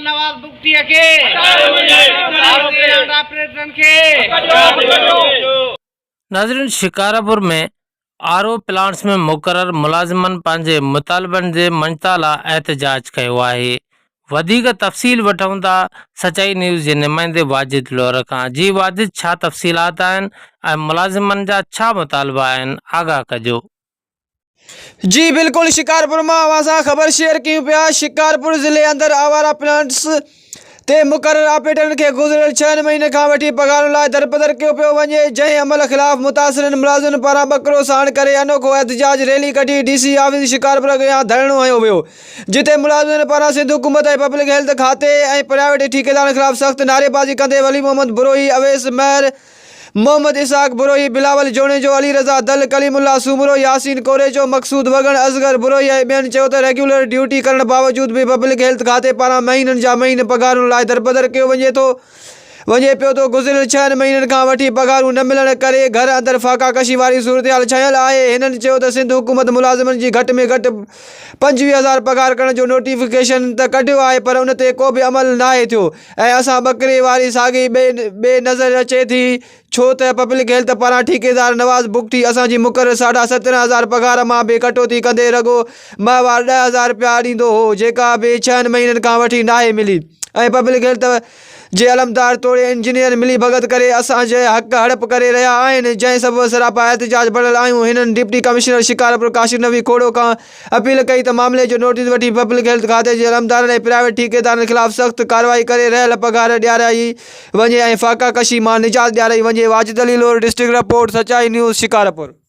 नवाज बुगटी के नाज़रीन, शिकारपुर में आरओ प्लांट्स में मुक़र्रर मुलाज़िमनि पंहिंजे मुतालबनि जे मंझताला एहतजाज कयो आहे। वधीक तफ़सील वठूं था सचाई न्यूज़ जे नुमाइंदे वाजिद लोहर खां। जी वाजिद, छा तफ़सीलात आहिनि ऐं मुलाज़िमनि जा छा मुतालबा आहिनि, आगाह कजो। जी बिल्कुल, शिकारपुर में असां ख़बर शेयर कयूं पिया। शिकारपुर ज़िले अंदर आवारा प्लांट्स ते मुक़र्रर ऑपरेटरनि खे गुज़िरियल 6 महीने खां वठी पघारुनि लाइ दरबदर कयो पियो वञे, जंहिं अमल ख़िलाफ़ मुतासिरनि मुलाज़िमनि पारां बकरो साण करे अनोखो एहतजाज रैली कढी DC ऑफिस शिकारपुर अॻियां धरणो हयो वियो, जिते मुलाज़िमनि पारां सिंध हुकूमत ऐं पब्लिक हेल्थ खाते ऐं प्राइवेट ठेकेदारनि ख़िलाफ़ सख़्त नारेबाज़ी कंदे वली मोहम्मद बुरोही, अवैस महर, मोहम्मद इसाक बुरोही, बिलावल जोनेजो, अली रज़ा दल, कलीमुल्लाह सूमरो, यासीन कोरेजो, मक़सूद वगण, असगर बुरोही ऐं ॿियनि चयो त रेगुलर ड्यूटी करण बावजूद भी पब्लिक हेल्थ खाते पारां महीननि जा महीने पघारुनि लाइ दरबदर कयो वञे पियो थो। गुज़िरियल 6 महीननि खां वठी पघारूं न मिलण करे घर अंदर फाका कशी वारी सूरत छायल आहे। हिननि चयो त सिंध हुकूमत मुलाज़िमनि जी घटि में घटि 25,000 पघार करण जो नोटिफिकेशन त कढियो आहे, पर उन ते को बि अमल नाहे थियो ऐं असां बकरे वारी साॻी ॿे नज़र अचे थी, छो त पब्लिक हेल्थ पारां ठेकेदार नवाज़ बुगटी असांजी मुक़रर 17,500 पघार मां बि कटौती कंदे रुॻो माहवार 10,000 रुपया ॾींदो हो, जेका बि 6 महीननि खां वठी नाहे मिली। ऐं पब्लिक हेल्थ जे अलमदार तोड़े इंजीनियर मिली भगत करे असांजे हक़ हड़प करे रहिया आहिनि, जंहिं सबबि सरापा एहतजाज बढ़ियल आहियूं। हिननि डिप्टी कमिश्नर शिकारपुर काशिफ़ नबी खोड़ो खां अपील कई त मामले जो नोटिस वठी पब्लिक हेल्थ खाते जे अलमदारनि ऐं प्राइवेट ठेकेदारनि ख़िलाफ़ सख़्त कार्रवाई करे रहियल पघार ॾियाराई वञे ऐं फाका कशी मां निजात ॾियाराई वञे। वाजिद अली लोहर, डिस्ट्रिक्ट रिपोर्ट, सचाई न्यूज़, शिकारपुर।